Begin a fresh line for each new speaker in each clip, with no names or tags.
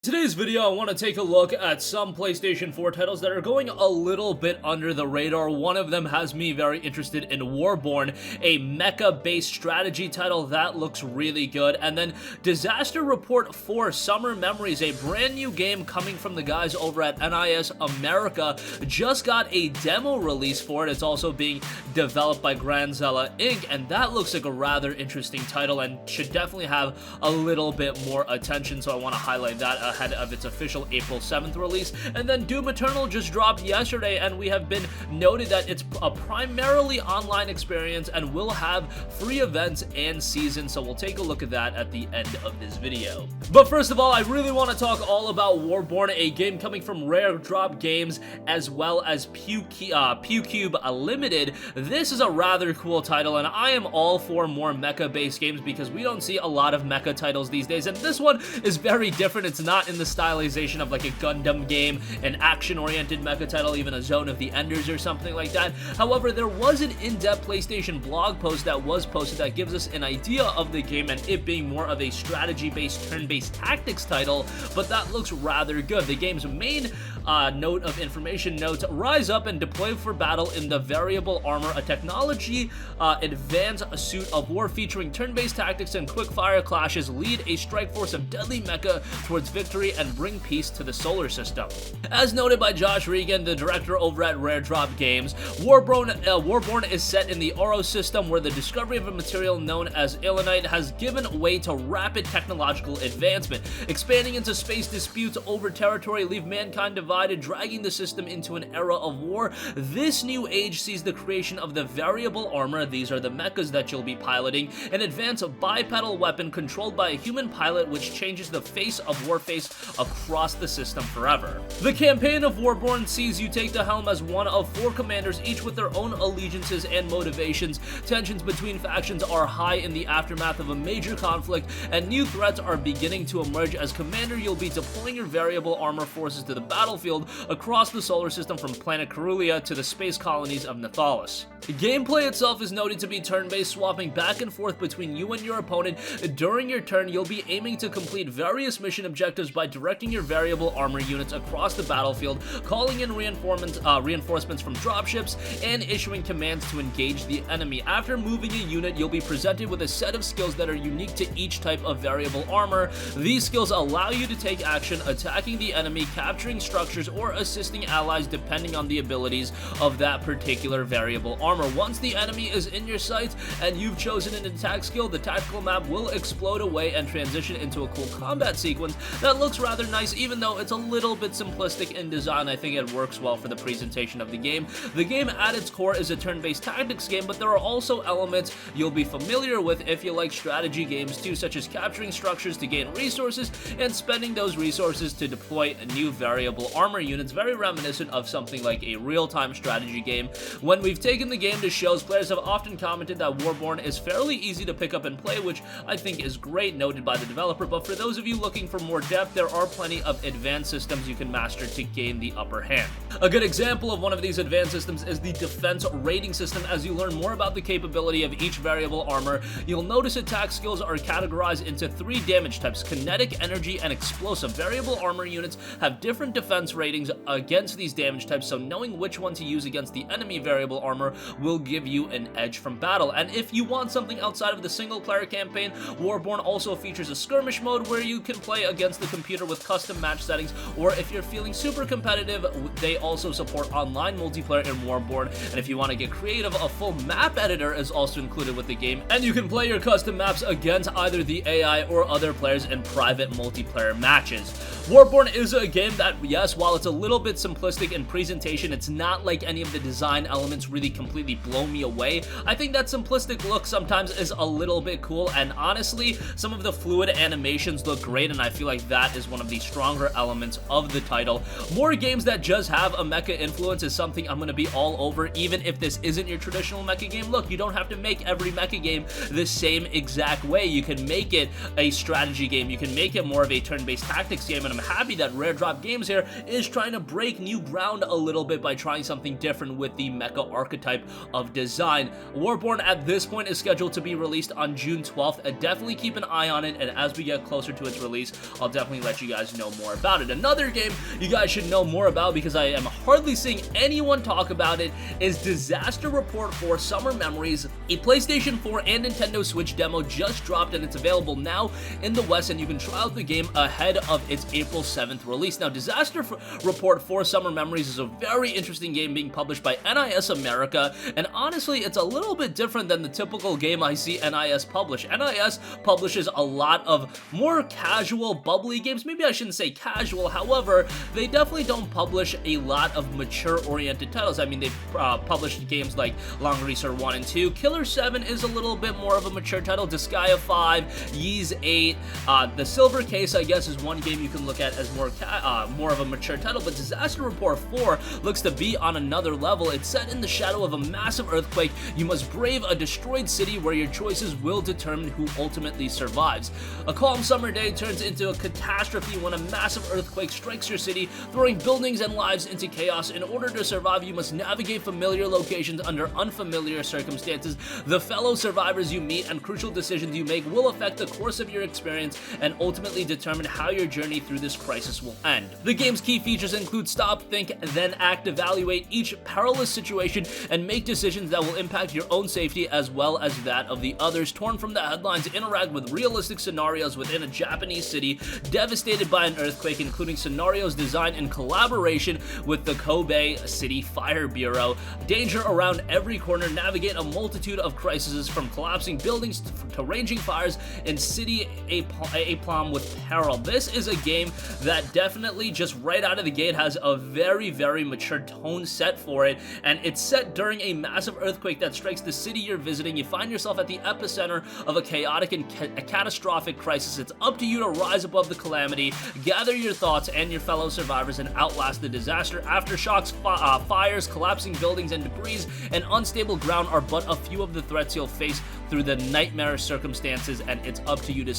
Today's video, I want to take a look at some PlayStation 4 titles that are going a little bit under the radar. One of them has me very interested in Warborn, a mecha-based strategy title that looks really good. And then Disaster Report 4 Summer Memories, a brand new game coming from the guys over at NIS America, just got a demo release for it. It's also being developed by Granzella Inc., and that looks like a rather interesting title and should definitely have a little bit more attention, so I want to highlight that ahead of its official April 7th release. And then Doom Eternal just dropped yesterday, and we have been noted that it's a primarily online experience and will have free events and seasons, so we'll take a look at that at the end of this video. But first of all, I really want to talk all about Warborn, a game coming from Rare Drop Games as well as PewCube Limited. This is a rather cool title, and I am all for more mecha-based games because we don't see a lot of mecha titles these days, and this one is very different. It's not in the stylization of like a Gundam game, an action-oriented mecha title, even a Zone of the Enders or something like that. However, there was an in-depth PlayStation blog post that was posted that gives us an idea of the game and it being more of a strategy-based, turn-based tactics title, but that looks rather good. The game's main note of information notes: rise up and deploy for battle in the variable armor, a technology advanced suit of war featuring turn-based tactics and quick-fire clashes. Lead a strike force of deadly mecha towards victory and bring peace to the solar system. As noted by Josh Regan, the director over at Rare Drop Games, Warborn is set in the Oro system, where the discovery of a material known as Illonite has given way to rapid technological advancement. Expanding into space, disputes over territory leave mankind divided, dragging the system into an era of war. This new age sees the creation of the variable armor. These are the mechas that you'll be piloting, an advanced bipedal weapon controlled by a human pilot, which changes the face of Warface across the system forever. The campaign of Warborn sees you take the helm as one of 4 commanders, each with their own allegiances and motivations. Tensions between factions are high in the aftermath of a major conflict, and new threats are beginning to emerge. As commander, you'll be deploying your variable armor forces to the battlefield across the solar system, from planet Carulia to the space colonies of Nathalis. The gameplay itself is noted to be turn-based, swapping back and forth between you and your opponent. During your turn, you'll be aiming to complete various mission objectives by directing your variable armor units across the battlefield, calling in reinforcements from dropships, and issuing commands to engage the enemy. After moving a unit, you'll be presented with a set of skills that are unique to each type of variable armor. These skills allow you to take action, attacking the enemy, capturing structures, or assisting allies depending on the abilities of that particular variable armor. Once the enemy is in your sights and you've chosen an attack skill, the tactical map will explode away and transition into a cool combat sequence that looks rather nice. Even though it's a little bit simplistic in design, I think it works well for the presentation of the game. The game at its core is a turn-based tactics game, but there are also elements you'll be familiar with if you like strategy games too, such as capturing structures to gain resources and spending those resources to deploy new variable armor units, very reminiscent of something like a real-time strategy game. When we've taken the game to shows, players have often commented that Warborn is fairly easy to pick up and play, which I think is great, noted by the developer, but for those of you looking for more depth, there are plenty of advanced systems you can master to gain the upper hand. A good example of one of these advanced systems is the defense rating system. As you learn more about the capability of each variable armor, you'll notice attack skills are categorized into 3 damage types: kinetic, energy, and explosive. Variable armor units have different defense ratings against these damage types, so knowing which one to use against the enemy variable armor will give you an edge from battle. And if you want something outside of the single-player campaign, Warborn also features a skirmish mode where you can play against the computer with custom match settings, or if you're feeling super competitive, they also support online multiplayer in Warborn. And if you want to get creative, a full map editor is also included with the game, and you can play your custom maps against either the AI or other players in private multiplayer matches. Warborn is a game that, yes, while it's a little bit simplistic in presentation, it's not like any of the design elements really completely blow me away. I think that simplistic look sometimes is a little bit cool, and honestly, some of the fluid animations look great, and I feel like that is one of the stronger elements of the title. More games that just have a mecha influence is something I'm going to be all over, even if this isn't your traditional mecha game. Look, you don't have to make every mecha game the same exact way. You can make it a strategy game, you can make it more of a turn-based tactics game, and I'm happy that Rare Drop Games here is trying to break new ground a little bit by trying something different with the mecha archetype of design. Warborn at this point is scheduled to be released on June 12th. Definitely keep an eye on it, and as we get closer to its release, I'll definitely let you guys know more about it. Another game you guys should know more about, because I am hardly seeing anyone talk about it, is Disaster Report 4 Summer Memories. A PlayStation 4 and Nintendo Switch demo just dropped, and it's available now in the West, and you can try out the game ahead of its April 7th release. Now, Disaster Report 4 Summer Memories is a very interesting game being published by NIS America, and honestly, it's a little bit different than the typical game I see NIS publish. NIS publishes a lot of more casual, bubbly games. Maybe I shouldn't say casual, however, they definitely don't publish a lot of mature-oriented titles. I mean, they've published games like Long Racer 1 and 2. Killer 7 is a little bit more of a mature title. Disgaea 5, Ys 8, The Silver Case, I guess, is one game you can look at as more of a mature title, but Disaster Report 4 looks to be on another level. It's set in the shadow of a massive earthquake. You must brave a destroyed city where your choices will determine who ultimately survives. A calm summer day turns into a catastrophe when a massive earthquake strikes your city, throwing buildings and lives into chaos. In order to survive, you must navigate familiar locations under unfamiliar circumstances. The fellow survivors you meet and crucial decisions you make will affect the course of your experience and ultimately determine how your journey through this crisis will end. The game's key features include stop, think, then act, evaluate each perilous situation, and make decisions that will impact your own safety as well as that of the others. Torn from the headlines, interact with realistic scenarios within a Japanese city devastated by an earthquake, including scenarios designed in collaboration with the Kobe City Fire Bureau. Danger around every corner, navigate a multitude of crises from collapsing buildings to raging fires in city aplomb with peril. This is a game that definitely just right out of the gate has a very, very mature tone set for it, and it's set during a massive earthquake that strikes the city you're visiting. You find yourself at the epicenter of a chaotic and catastrophic crisis. It's up to you to rise above the calamity, gather your thoughts and your fellow survivors, and outlast the disaster. Aftershocks, fires, collapsing buildings and debris, and unstable ground are but a few of the threats you'll face through the nightmarish circumstances, and it's up to you to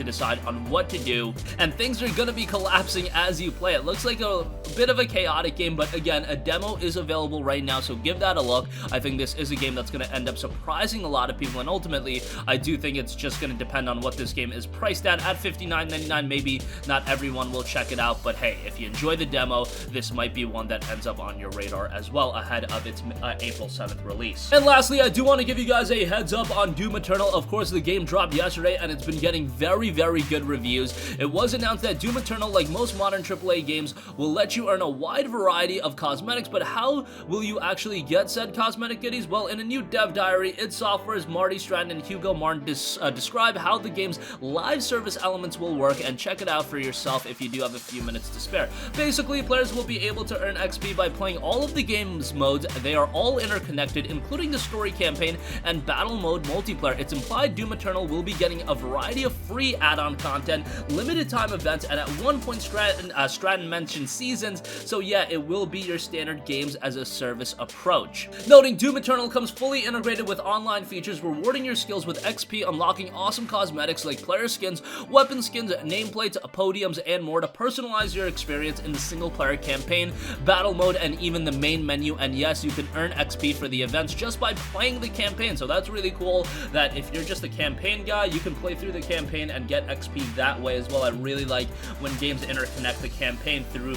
decide on what to do, and things are gonna be collapsing as you play. It looks like a bit of a chaotic game, but again, a demo is available right now, so give that a look. I think this is a game that's gonna end up surprising a lot of people, and ultimately, I do think it's just gonna depend on what this game is priced at $59.99. Maybe not everyone will check it out, but hey, if you enjoy the demo, this might be one that ends up on your radar as well ahead of its April 7th release. And lastly, I do want to give you guys a heads up on Doom Eternal. Of course, the game dropped yesterday, and it's been getting very, very good reviews. It was announced that Doom Eternal, like most modern AAA games, will let you earn a wide variety of cosmetics, but how will you actually get said cosmetic goodies? Well, in a new dev diary, id Software's Marty Stratton and Hugo Martin describe how the game's live service elements will work, and check it out for yourself if you do have a few minutes to spare. Basically, players will be able to earn XP by playing all of the game's modes. They are all interconnected, including the story campaign and battle mode multiplayer. It's implied Doom Eternal will be getting a variety of free add-on content, limited time events, and at one point Stratton mentioned seasons, so yeah, it will be your standard games as a service approach. Noting Doom Eternal comes fully integrated with online features, rewarding your skills with XP, unlocking awesome cosmetics like player skins, weapon skins, nameplates, podiums, and more to personalize your experience in the single-player campaign, battle mode, and even the main menu. And yes, you can earn XP for the events just by playing the campaign, so that's really cool that if you're just a campaign guy, you can play through the campaign and get XP that way as well. I really like when games interconnect the campaign through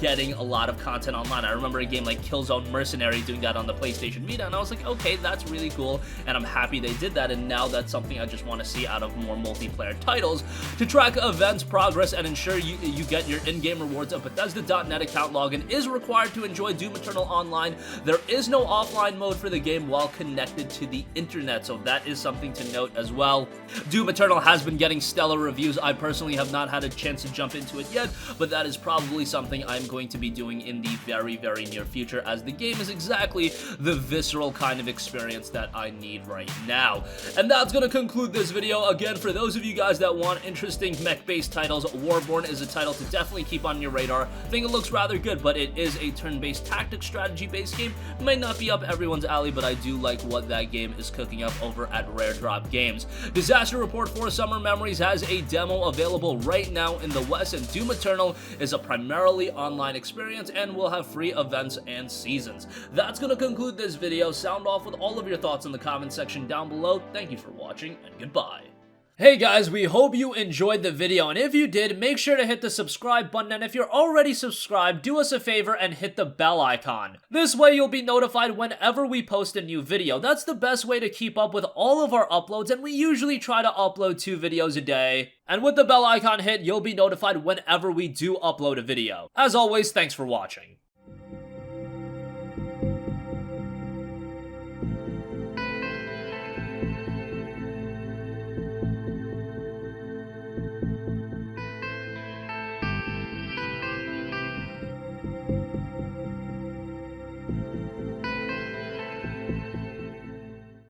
getting a lot of content online. I remember a game like Killzone Mercenary doing that on the PlayStation Vita, and I was like, okay, that's really cool, and I'm happy they did that, and now that's something I just want to see out of more multiplayer titles. To track events, progress, and ensure you get your in-game rewards, a Bethesda.net account login is required to enjoy Doom Eternal online. There is no offline mode for the game while connected to the internet, so that is something to note as well. Doom Eternal has been getting stellar reviews. I personally have not had a chance to jump into it yet, but that is probably something I'm going to be doing in the very, very near future, as the game is exactly the visceral kind of experience that I need right now. And that's going to conclude this video. Again, for those of you guys that want interesting mech-based titles, Warborn is a title to definitely keep on your radar. I think it looks rather good, but it is a turn-based tactics strategy-based game. It might not be up everyone's alley, but I do like what that game is cooking up over at Rare Drop Games. Disaster Report 4 Summer Memories has a demo available right now in the the West, and Doom Eternal is a primarily online experience and will have free events and seasons. That's gonna conclude this video. Sound off with all of your thoughts in the comment section down below. Thank you for watching, and goodbye. Hey guys, we hope you enjoyed the video, and if you did, make sure to hit the subscribe button, and if you're already subscribed, do us a favor and hit the bell icon. This way you'll be notified whenever we post a new video. That's the best way to keep up with all of our uploads, and we usually try to upload 2 videos a day. And with the bell icon hit, you'll be notified whenever we do upload a video. As always, thanks for watching.